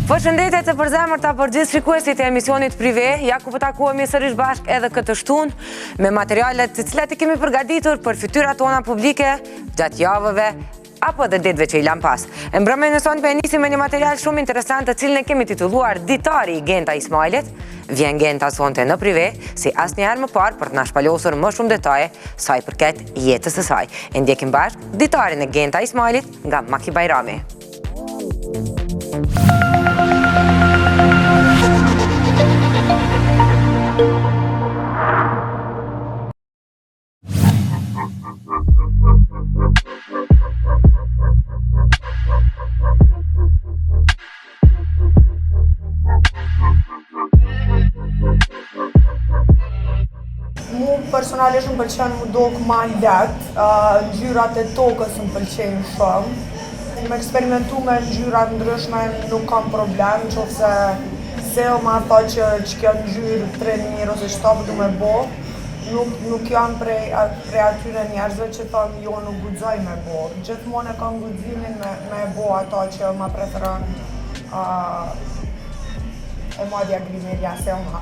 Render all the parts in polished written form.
Përshëndetje të përzemërta për gjithë shikuesit e emisionit prive, ja ku po takohemi sërish bashk edhe këtë shtunë me materialet të cilat i kemi përgatitur për fytyrat tona publike gjatë javëve apo edhe ditëve që i lan pas. E mbrëmjen e sonte nisim me një material shumë interesant të cilin e kemi titulluar Ditari i Genta Ismailit. Vjen Genta sonte në prive si asnjëherë më parë për të na shpalosur më shumë detaje sa i përket jetës së saj. E ndjekim bashk Ditarin e Genta Ismailit nga Maki Bajrami. Mu personalisht më pëlqen mu dok ma lehtë, ngjyrat e tokës më pëlqejnë shumë. Me eksperimentu me ngjyrat ndryshme nuk kam problem, nëse Seo ma tha që kjo ngjyrë 3000 ose 7 du me bo, nuk janë prej atyre njerëzve që thonë jo nuk guxoj me bo. Gjithmonë e kam guximin me bo ato që ma preferon e madhja Grimelia Seo ma.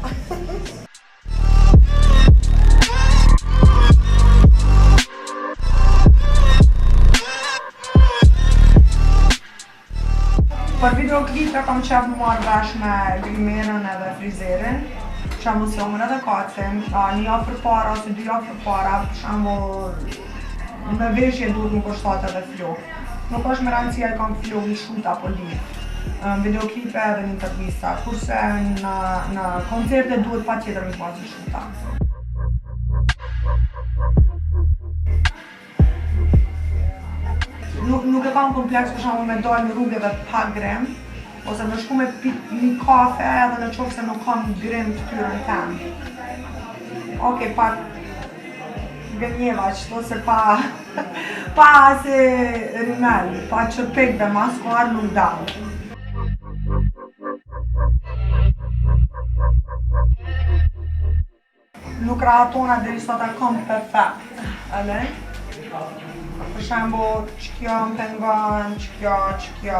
Për videoklipe kam qef më marrë vesh me grimerën edhe frizerin, për shembull si omën edhe kacin, një javë përpara ose 2 javë përpara, për shembull me veshje duhet më kushtat edhe flokë. Nuk është me rëndësia e kam flokë në shuta apo lidh, në videoklipe edhe në intervista, kurse në koncerte duhet patjetër me pas në shuta. Nuk e kam kompleks për shembull me dalë në rrugë dhe pa grem, ose me shku me pi një kafe edhe në qoftë se nuk kam grem të fytyrën temë. Okej, pak gënjeva qëto se pa se rimel, pa qërpek dhe maskuar nuk dal. Nuk rahatona deri sot e kam perfekt, edhe? Për shembull, që kjo më pengon, që kjo,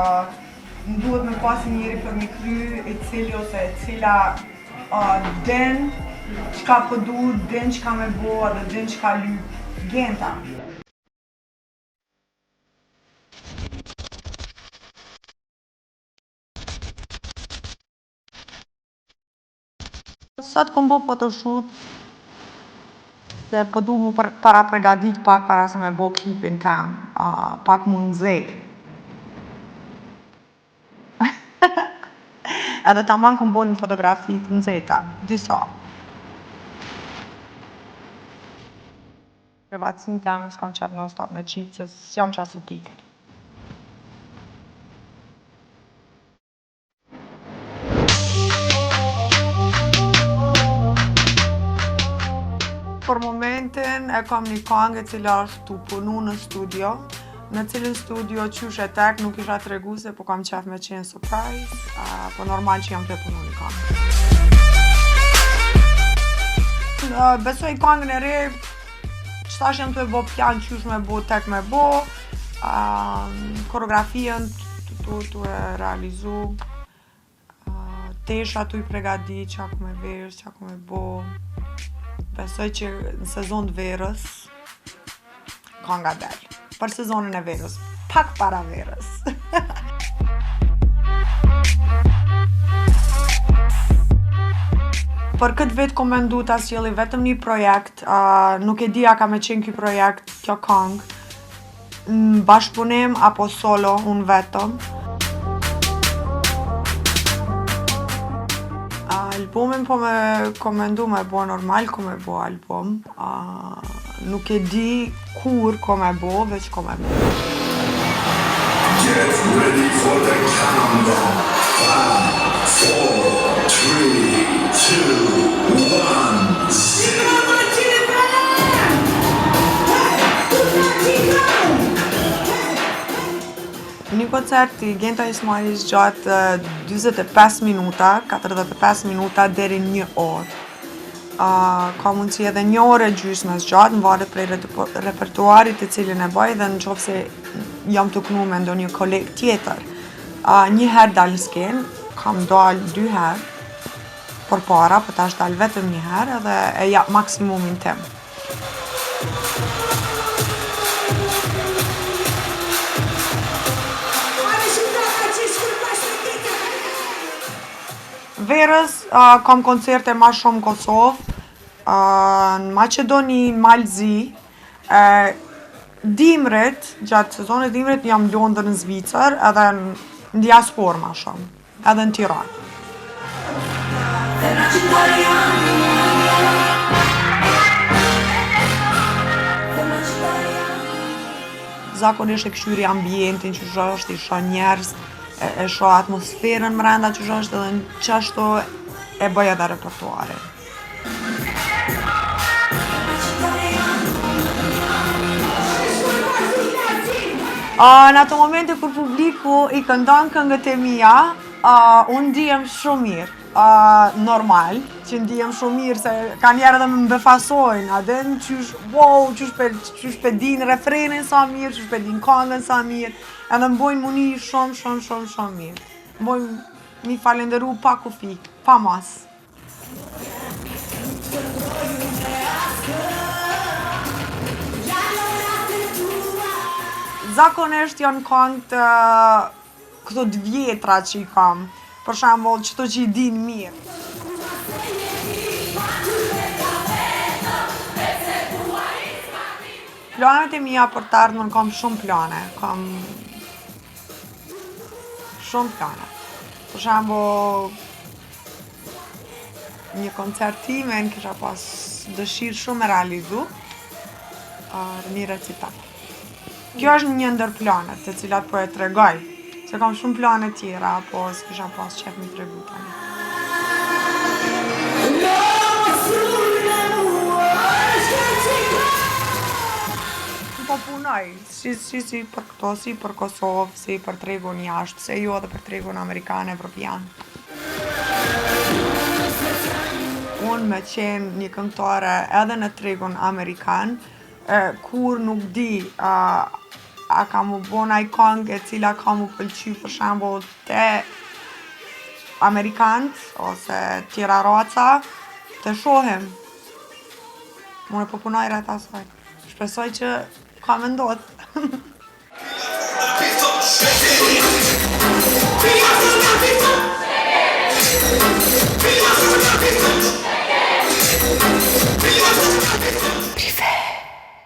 më duhet me pasi njëri për mi kry, i cili ose e cila din çka po du, din çka me bo dhe din çka lyp Genta. Sot kom bo photoshoot dhe po du mu para pregadit pak para se me bo klipin tem, pak mu nxej. Edhe tamam kom bo një fotografi të nxehta, disa. Privatsin tem s'kam qef non stop me qitë, se s'jam qas etik. Për momentin e kam një këngë e cila është tu punu në studio, në cilin studio qysh e tek nuk isha tregu se po kam qef me qenë surprise, po normal që jam të punu një këngë. Besoj këngën e re, qëtash jam të e bo plan qysh me bo, tek me bo, koreografien tu e realizu, tesha tu i pregadi qa ku me vesh, qa ku me bo. Besoj që në sezon të verës, ka nga del. Për sezonin e verës, pak para verës. Për këtë vit kom mendu ta sjellja vetëm një projekt, nuk e di a ka me qenë ky projekt, kjo këngë, në bashkëpunim apo solo, unë vetëm. Albumin po me komendu me bo normal, ko me bo album. Nuk e di kur ko me bo, veç ko me bo. Get ready for the countdown. 5, 4, 3, 2, 1. Një koncert i Genta Ismailit gjatë 45 minuta, 45 minuta deri 1 orë. Ka mundësi edhe 1 orë e gjysmë gjatë, në varet prej repertuarit të cilin e bëj dhe në qoftë se jam të knu me ndonjë koleg tjetër. Një herë dalë në skenë, kam dalë 2 herë për para, po tash dalë vetëm 1 herë edhe e jap maksimumin tim. Verës kam koncerte ma shumë Kosovë, në Maqedoni, në Malzi, dimrit, gjatë sezonit dimrit jam Londër në Zvicër edhe në diaspor ma shumë, edhe në Tiranë. Zakonisht e këshyri ambientin që është, i shoh njerëz, e shoh atmosferën mrenda që është edhe në qashtu e bëj edhe repertuarin. Në ato momente kur publiku i këndon këngët e mia, unë ndihem shumë mirë. Normal, që ndihem shumë mirë se ka njerë edhe më befasojnë, adin qysh, wow, qysh pe din refrenin sa mirë, qysh pe din këngën sa mirë, edhe më bojnë muni shumë mirë. Më bojnë mi falenderu pa kufi, pa mas. Zakonisht janë këngët këto të vjetra që i kam, për shembull qëto që i din mirë. Planet e mia për të ardhmen kam shumë plane, kam shumë plane. Për shembull një koncert time në kisha pas dëshirë shumë me realizu, një recital. Kjo është një ndër planet të cilat po e tregoj, se kam shumë plane tjera, po s'kisha pas qef mi tregu tani. Po punoj, si për këto, si për Kosovë, si për tregun jashtë, se jo edhe për tregun Amerikan, Evropian. Unë me qenë një këngëtare edhe në tregun Amerikan, kur nuk di a ka mu bo naj këngë e cila ka mu pëlqy për shembull te Amerikant ose tjera raca, të shohim. Unë po punoj rreth asaj. Shpresoj që ka me ndodh.